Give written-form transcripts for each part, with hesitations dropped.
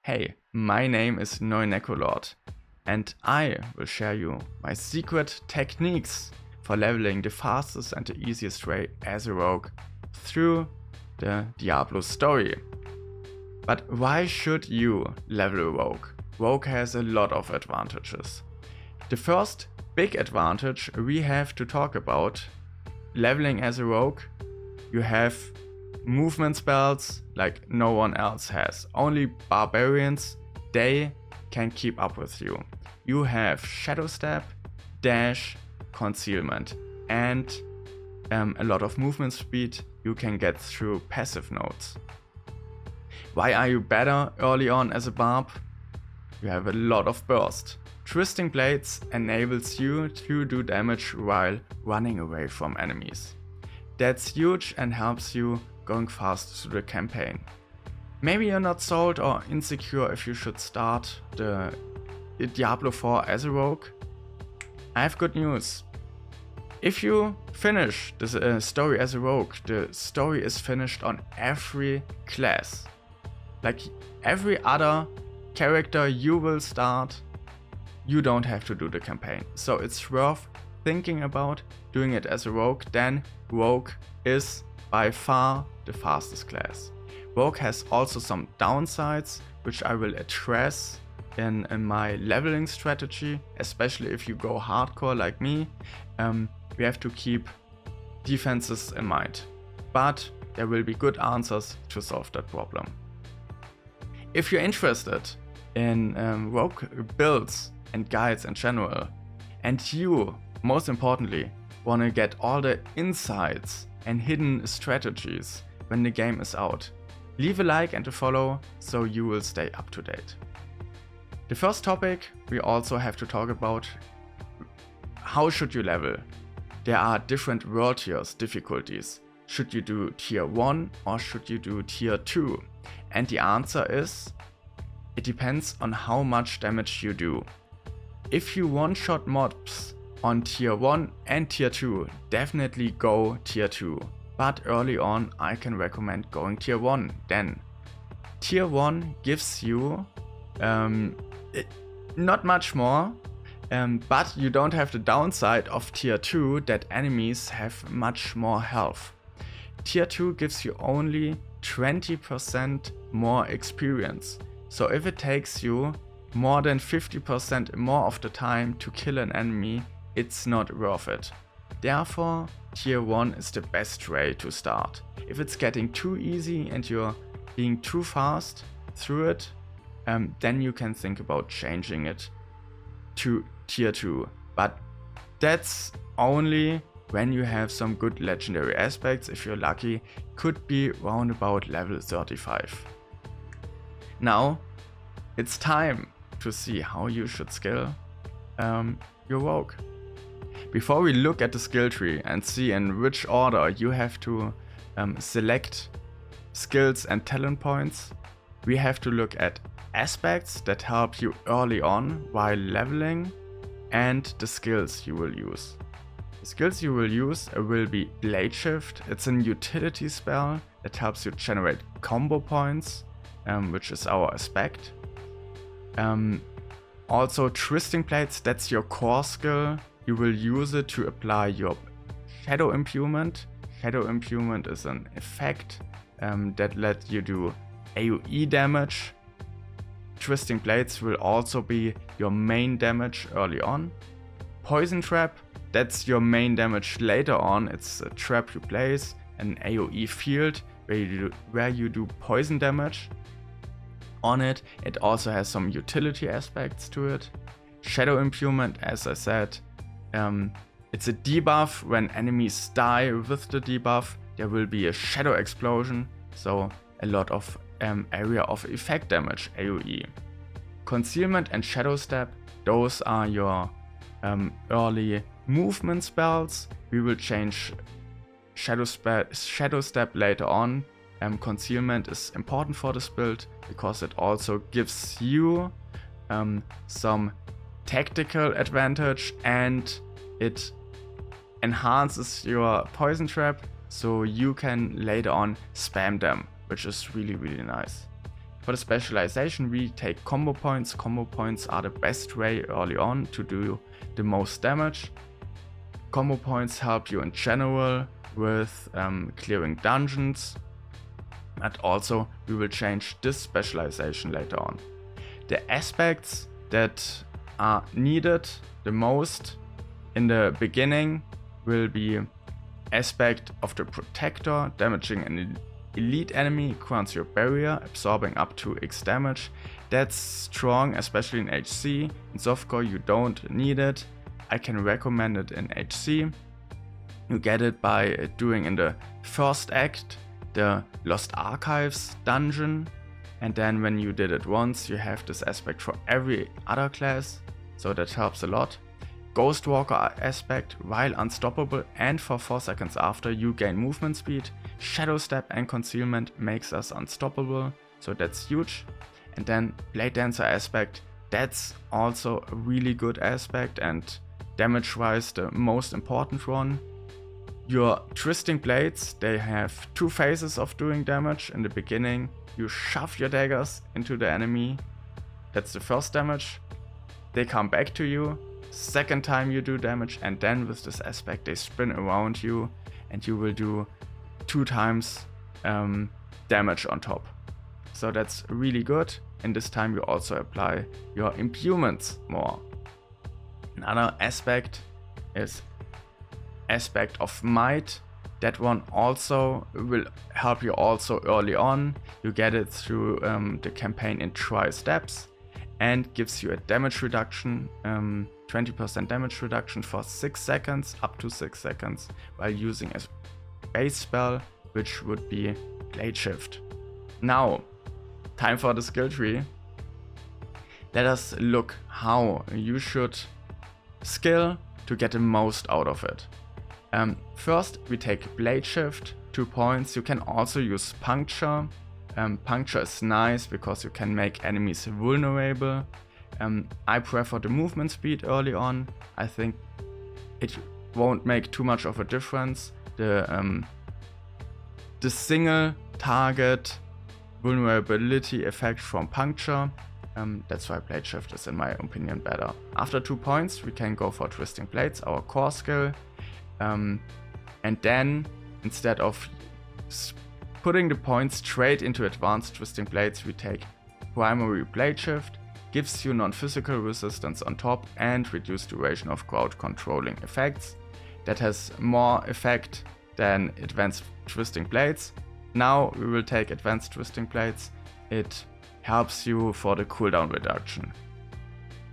Hey, my name is Necolord, and I will share you my secret techniques for leveling the fastest and the easiest way as a rogue through the Diablo story. But why should you level a rogue? Rogue has a lot of advantages. The first big advantage we have to talk about leveling as a rogue, you have movement spells like no one else has. Only barbarians, they can keep up with you. You have Shadow Step, Dash, Concealment, and a lot of movement speed you can get through passive nodes. Why are you better early on as a barb? You have a lot of burst. Twisting Blades enables you to do damage while running away from enemies. That's huge and helps you going fast through the campaign. Maybe you're not sold or insecure if you should start the Diablo 4 as a rogue. I have good news. If you finish the story as a rogue, the story is finished on every class. Like every other character you will start, you don't have to do the campaign. So it's worth thinking about doing it as a rogue. Then rogue is by far the fastest class. Rogue has also some downsides, which I will address in my leveling strategy, especially if you go hardcore like me. We have to keep defenses in mind, but there will be good answers to solve that problem. If you're interested in rogue builds and guides in general, and you, most importantly, want to get all the insights and hidden strategies when the game is out, leave a like and a follow so you will stay up to date. The first topic we also have to talk about: how should you level? There are different world tiers, difficulties. Should you do tier 1 or should you do tier 2? And the answer is, it depends on how much damage you do. If you one-shot mobs on tier 1 and tier 2, definitely go tier 2. But early on I can recommend going tier 1 then. Tier 1 gives you not much more, but you don't have the downside of tier 2 that enemies have much more health. Tier 2 gives you only 20% more experience. So if it takes you more than 50% more of the time to kill an enemy, it's not worth it. Therefore, tier 1 is the best way to start. If it's getting too easy and you're being too fast through it, then you can think about changing it to tier 2. But that's only when you have some good legendary aspects. If you're lucky, could be round about level 35. Now, it's time to see how you should skill your rogue. Before we look at the skill tree and see in which order you have to select skills and talent points, we have to look at aspects that help you early on while leveling and the skills you will use. The skills you will use will be Blade Shift. It's a utility spell that helps you generate combo points, which is our aspect. Also Twisting Blades, that's your core skill. You will use it to apply your Shadow Imbuement. Shadow Imbuement is an effect that lets you do AoE damage. Twisting Blades will also be your main damage early on. Poison Trap, that's your main damage later on. It's a trap you place, an AoE field where you do poison damage on it. It also has some utility aspects to it. Shadow Imbuement, as I said, it's a debuff. When enemies die with the debuff, there will be a shadow explosion, so a lot of area of effect damage, AoE. Concealment and Shadow Step, those are your early movement spells. We will change Shadow Step later on. Concealment is important for this build because it also gives you some tactical advantage and it enhances your poison trap so you can later on spam them, which is really nice. For the specialization, we take combo points. Combo points are the best way early on to do the most damage. Combo points help you in general with clearing dungeons, but also we will change this specialization later on. The aspects that are needed the most in the beginning will be aspect of the Protector, damaging an elite enemy, grants your barrier, absorbing up to X damage. That's strong, especially in HC. In Softcore you don't need it. I can recommend it in HC. You get it by doing in the first act the Lost Archives dungeon, and then when you did it once you have this aspect for every other class, so that helps a lot. Ghostwalker aspect, while unstoppable and for 4 seconds after you gain movement speed. Shadow Step and Concealment makes us unstoppable, so that's huge. And then Blade Dancer aspect, that's also a really good aspect and damage wise the most important one. Your Twisting Blades, they have 2 phases of doing damage. In the beginning you shove your daggers into the enemy, that's the first damage. They come back to you, second time you do damage, and then with this aspect they spin around you and you will do 2 times damage on top. So that's really good, and this time you also apply your imbuements more. Another aspect is aspect of might. That one also will help you also early on. You get it through the campaign in 3 steps and gives you a damage reduction, 20% damage reduction for 6 seconds, up to 6 seconds, while using a base spell, which would be Blade Shift. Now, time for the skill tree. Let us look how you should skill to get the most out of it. First, we take Blade Shift, 2 points. You can also use Puncture. Puncture is nice because you can make enemies vulnerable. I prefer the movement speed early on. I think it won't make too much of a difference. The single target vulnerability effect from Puncture, that's why Blade Shift is in my opinion better. After 2 points we can go for Twisting Blades, our core skill. And then instead of putting the points straight into advanced Twisting Blades, we take Primary Blade Shift, gives you non-physical resistance on top and reduced duration of crowd controlling effects. That has more effect than Advanced Twisting Blades. Now we will take Advanced Twisting Blades. It helps you for the cooldown reduction.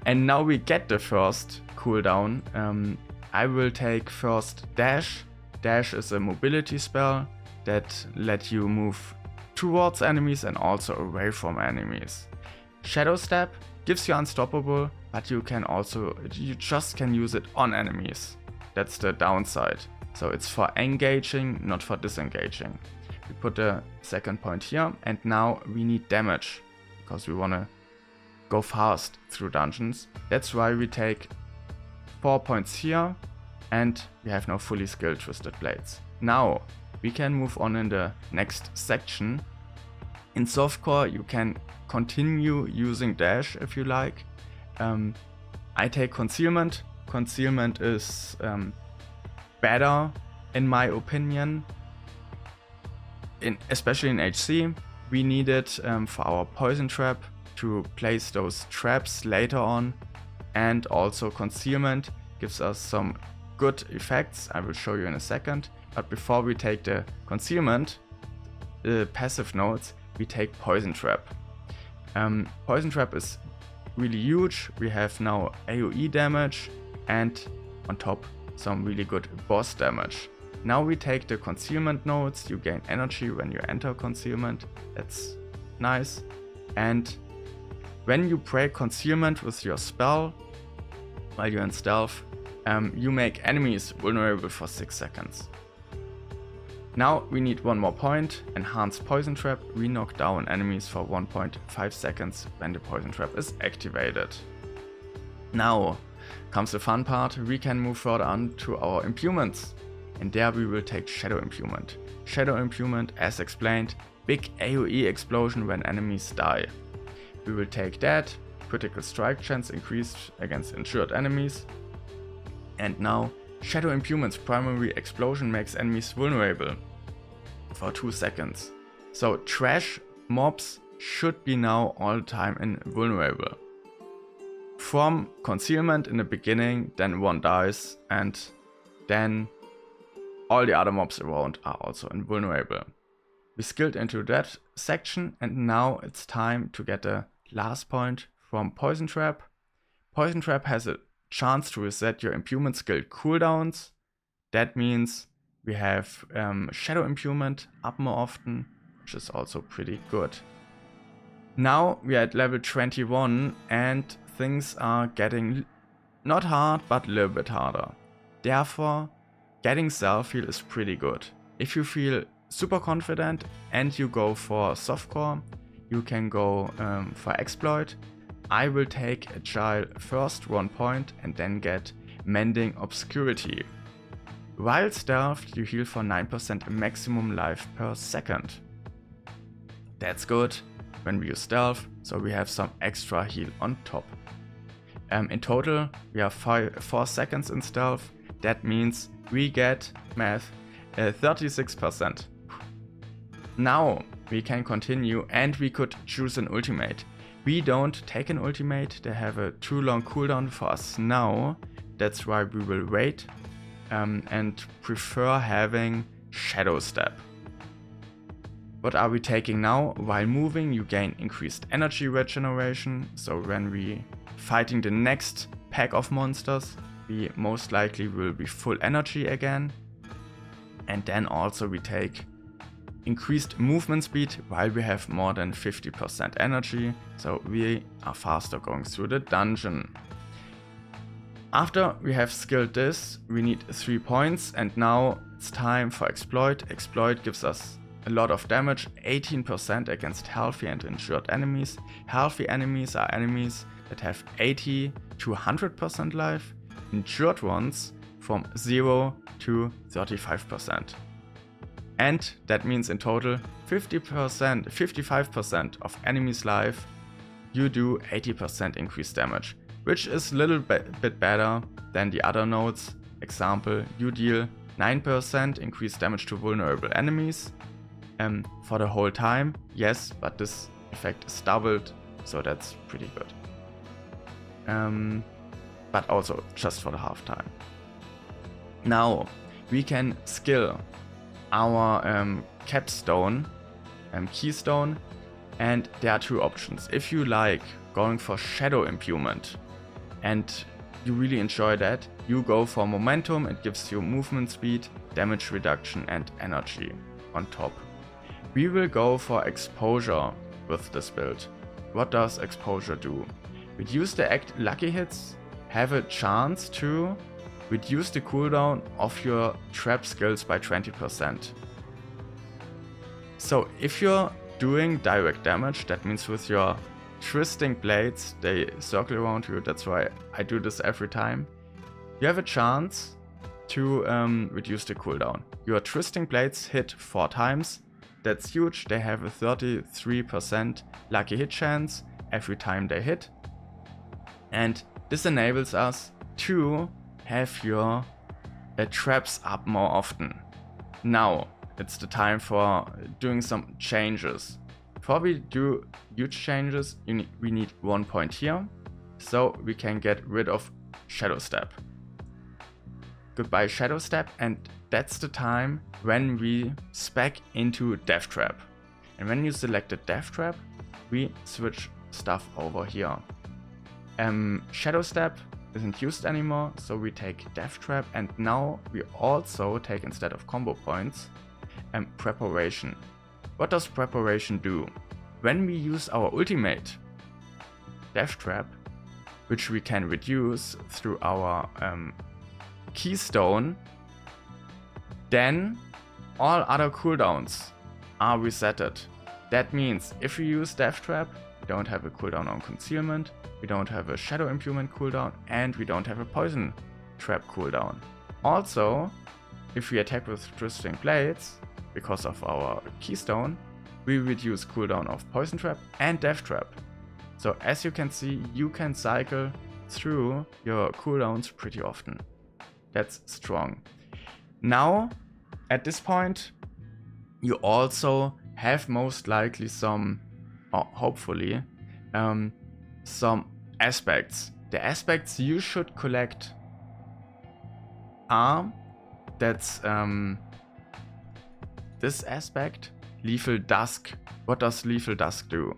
And now we get the first cooldown. I will take first Dash. Dash is a mobility spell that lets you move towards enemies and also away from enemies. Shadow Step gives you unstoppable, but you just can use it on enemies. That's the downside. So it's for engaging, not for disengaging. We put the second point here, and now we need damage because we want to go fast through dungeons. That's why we take 4 points here, and we have now fully skilled Twisted Blades. Now we can move on in the next section. In Softcore you can continue using Dash if you like. I take Concealment. Concealment is better in my opinion, especially in HC. We need it for our Poison Trap to place those traps later on, and also Concealment gives us some good effects. I will show you in a second, but before we take the Concealment, the passive nodes, we take Poison Trap. Poison Trap is really huge. We have now AoE damage and on top some really good boss damage. Now we take the Concealment nodes. You gain energy when you enter Concealment. That's nice. And when you break Concealment with your spell while you're in stealth, you make enemies vulnerable for 6 seconds. Now we need 1 more point, Enhanced Poison Trap. We knock down enemies for 1.5 seconds when the Poison Trap is activated. Now comes the fun part. We can move further on to our imbuements, and there we will take Shadow Imbuement. Shadow Imbuement, as explained, big AoE explosion when enemies die. We will take that, critical strike chance increased against injured enemies. And now, Shadow Impunement's primary explosion makes enemies vulnerable for 2 seconds. So trash mobs should be now all the time invulnerable. From concealment in the beginning, then one dies, and then all the other mobs around are also invulnerable. We skilled into that section, and now it's time to get the last point from Poison Trap. Poison Trap has a chance to reset your Impunement skill cooldowns. That means we have Shadow Impunement up more often, which is also pretty good. Now we are at level 21 and things are getting not hard but a little bit harder. Therefore, getting self-heal is pretty good. If you feel super confident and you go for Softcore, you can go for Exploit. I will take Agile first 1 point and then get Mending Obscurity. While stealthed, you heal for 9% maximum life per second. That's good when we use stealth, so we have some extra heal on top. In total, we have 4 seconds in stealth. That means we get 36%. Now we can continue and we could choose an ultimate. We don't take an ultimate, they have a too long cooldown for us now. That's why we will wait and prefer having Shadow Step. What are we taking now? While moving, you gain increased energy regeneration. So when we fighting the next pack of monsters, we most likely will be full energy again. And then also we take increased movement speed while we have more than 50% energy. So we are faster going through the dungeon. After we have skilled this, we need 3 points, and now it's time for Exploit. Exploit gives us a lot of damage, 18% against healthy and injured enemies. Healthy enemies are enemies that have 80 to 100% life, injured ones from 0 to 35%. And that means in total 55% of enemies' life, you do 80% increased damage, which is a little bit better than the other nodes. Example, you deal 9% increased damage to vulnerable enemies for the whole time, yes, but this effect is doubled, so that's pretty good. But also just for the half time. Now we can skill our capstone, keystone, and there are 2 options. If you like going for Shadow Impunement and you really enjoy that, you go for momentum. It gives you movement speed, damage reduction and energy on top. We will go for exposure with this build. What does exposure do? Reduce the lucky hits, have a chance to reduce the cooldown of your trap skills by 20%. So if you're doing direct damage, that means with your twisting blades, they circle around you, that's why I do this every time. You have a chance to reduce the cooldown. Your twisting blades hit 4 times, that's huge. They have a 33% lucky hit chance every time they hit. And this enables us to have your traps up more often. Now it's the time for doing some changes. Before we do huge changes, we need 1 point here, so we can get rid of Shadow Step. Goodbye Shadow Step, and that's the time when we spec into Death Trap. And when you select the Death Trap, we switch stuff over here. Shadow Step isn't used anymore, so we take Death Trap, and now we also take, instead of combo points, Preparation. What does Preparation do? When we use our ultimate, Death Trap, which we can reduce through our keystone, then all other cooldowns are resetted. That means if we use Death Trap, we don't have a cooldown on concealment, we don't have a Shadow Impunement cooldown, and we don't have a Poison Trap cooldown. Also, if we attack with Twisting Blades, because of our keystone, we reduce cooldown of Poison Trap and Death Trap. So as you can see, you can cycle through your cooldowns pretty often. That's strong. Now, at this point, you also have most likely some, or hopefully, some aspects. The aspects you should collect are, that's this aspect, Lethal Dusk. What does Lethal Dusk do?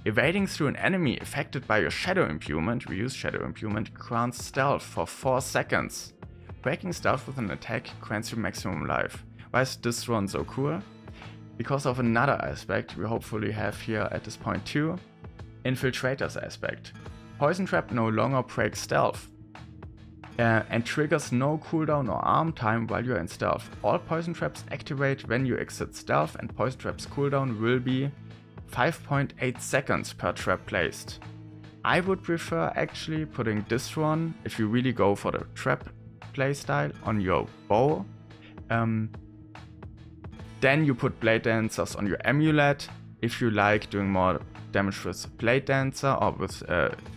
Evading through an enemy affected by your Shadow Imbuement, we use Shadow Imbuement, grants stealth for 4 seconds. Breaking stealth with an attack grants you maximum life. Why is this one so cool? Because of another aspect we hopefully have here at this point too, Infiltrator's aspect. Poison Trap no longer breaks stealth and triggers no cooldown or arm time while you're in stealth. All Poison Traps activate when you exit stealth, and Poison Trap's cooldown will be 5.8 seconds per trap placed. I would prefer actually putting this one, if you really go for the trap playstyle, on your bow. Then you put Blade Dancers on your amulet. If you like doing more damage with Blade Dancer or with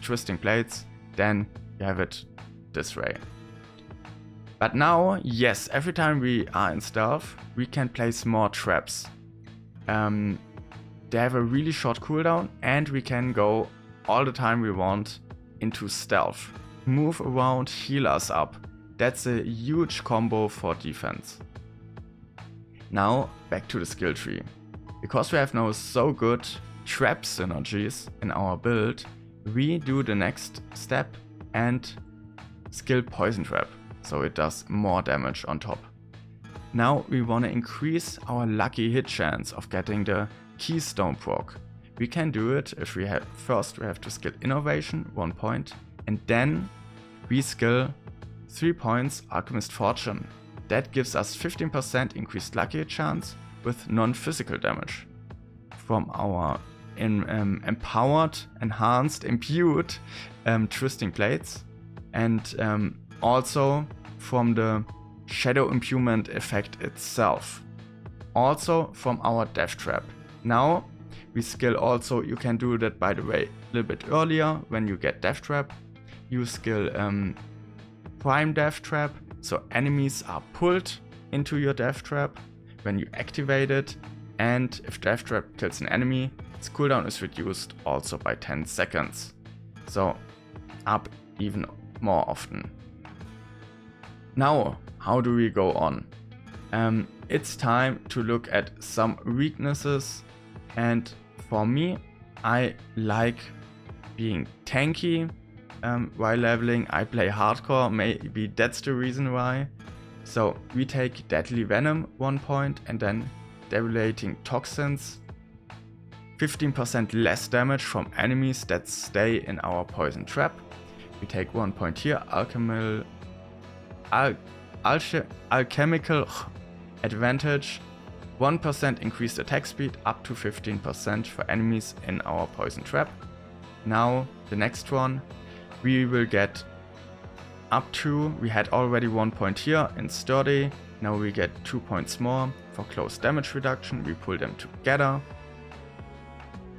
Twisting Blades, then you have it this way. But now, yes, every time we are in stealth, we can place more traps. They have a really short cooldown, and we can go all the time we want into stealth. Move around, heal us up. That's a huge combo for defense. Now, back to the skill tree. Because we have now so good trap synergies in our build, we do the next step and skill Poison Trap, so it does more damage on top. Now we want to increase our lucky hit chance of getting the Keystone proc. We can do it if we have, first we have to skill Innovation, 1 point, and then we skill 3 points Alchemist Fortune. That gives us 15% increased lucky hit chance with non-physical damage. From our empowered, enhanced, imbued Twisting Blades, and also from the Shadow Imbuement effect itself. Also from our Death Trap. Now we skill also, you can do that by the way a little bit earlier when you get Death Trap. You skill Prime Death Trap, so enemies are pulled into your Death Trap when you activate it, and if Death Trap kills an enemy, its cooldown is reduced also by 10 seconds. So up even more often. Now, how do we go on? It's time to look at some weaknesses, and for me, I like being tanky while leveling. I play hardcore, maybe that's the reason why. So we take Deadly Venom 1 point, and then Devastating Toxins, 15% less damage from enemies that stay in our Poison Trap. We take 1 point here, Alchemical Advantage, 1% increased attack speed up to 15% for enemies in our Poison Trap. Now the next one, we will get up to, we had already 1 point here in Sturdy, now we get 2 points more for close damage reduction. We pull them together,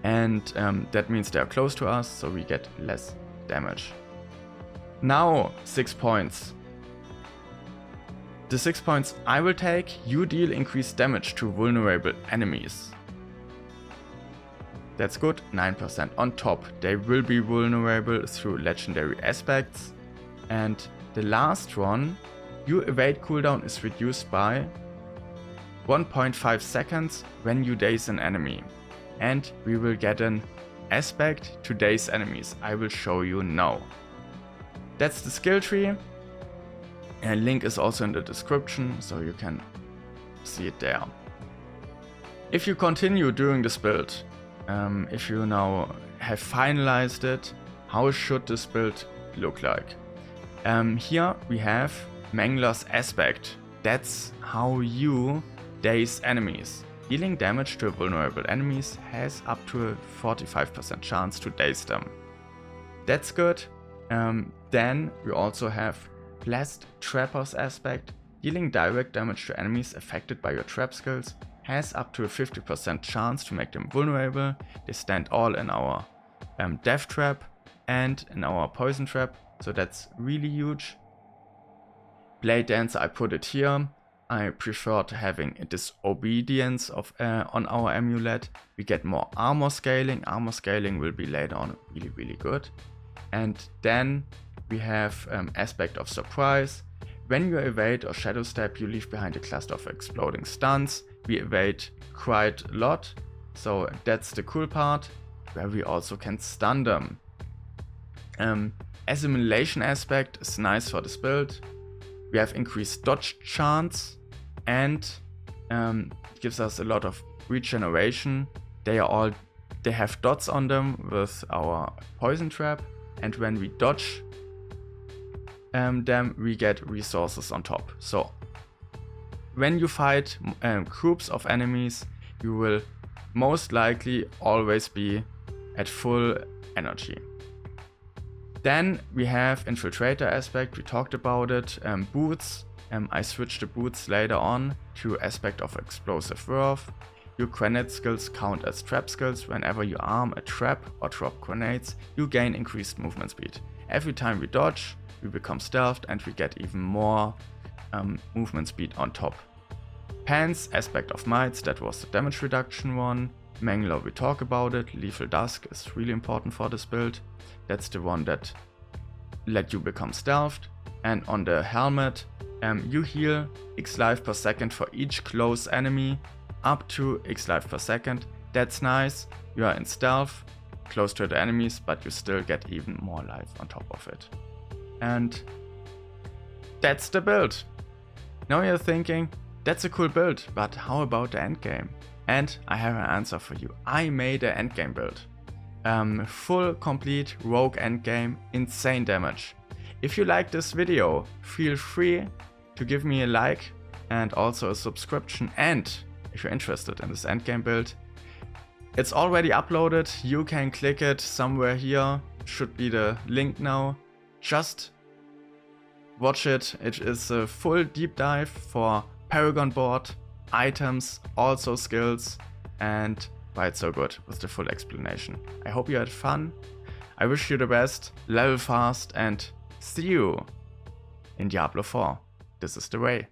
and that means they are close to us, so we get less damage. Now 6 points. The 6 points I will take, you deal increased damage to vulnerable enemies. That's good, 9% on top. They will be vulnerable through legendary aspects. And the last one, your evade cooldown is reduced by 1.5 seconds when you daze an enemy. And we will get an aspect to daze enemies. I will show you now. That's the skill tree. A link is also in the description, so you can see it there. If you continue doing this build, if you now have finalized it, how should this build look like? Here we have Mangler's Aspect. That's how you daze enemies. Dealing damage to vulnerable enemies has up to a 45% chance to daze them. That's good. Then we also have Blessed Trapper's Aspect. Dealing direct damage to enemies affected by your trap skills has up to a 50% chance to make them vulnerable. They stand all in our death trap and in our poison trap, so that's really huge. Blade Dancer, I put it here. I prefer to having a disobedience on our amulet. We get more armor scaling. Armor scaling will be later on really good. And then we have aspect of surprise. When you evade or shadow step, you leave behind a cluster of exploding stuns. We evade quite a lot, so that's the cool part, where we also can stun them. Assimilation aspect is nice for this build. We have increased dodge chance and gives us a lot of regeneration. They have dots on them with our poison trap, and when we dodge them, we get resources on top. So when you fight groups of enemies, you will most likely always be at full energy. Then we have Infiltrator aspect, we talked about it. Boots, I switched the boots later on to aspect of explosive worth. Your grenade skills count as trap skills. Whenever you arm a trap or drop grenades, you gain increased movement speed. Every time we dodge, we become stealthed and we get even more movement speed on top. Pants, aspect of mites, that was the damage reduction one. Mangler, we talk about it. Lethal Dusk is really important for this build. That's the one that let you become stealthed. And on the helmet, you heal X life per second for each close enemy, up to X life per second. That's nice. You are in stealth, close to the enemies, but you still get even more life on top of it. And that's the build. Now you're thinking, that's a cool build, but how about the endgame? And I have an answer for you. I made an endgame build. Full complete rogue endgame, insane damage. If you like this video, feel free to give me a like and also a subscription. And if you're interested in this endgame build, it's already uploaded. You can click it somewhere here. Should be the link now. Just watch it. It is a full deep dive for Paragon board, items, also skills, and why it's so good with the full explanation. I hope you had fun. I wish you the best, level fast, and see you in Diablo 4. This is the way.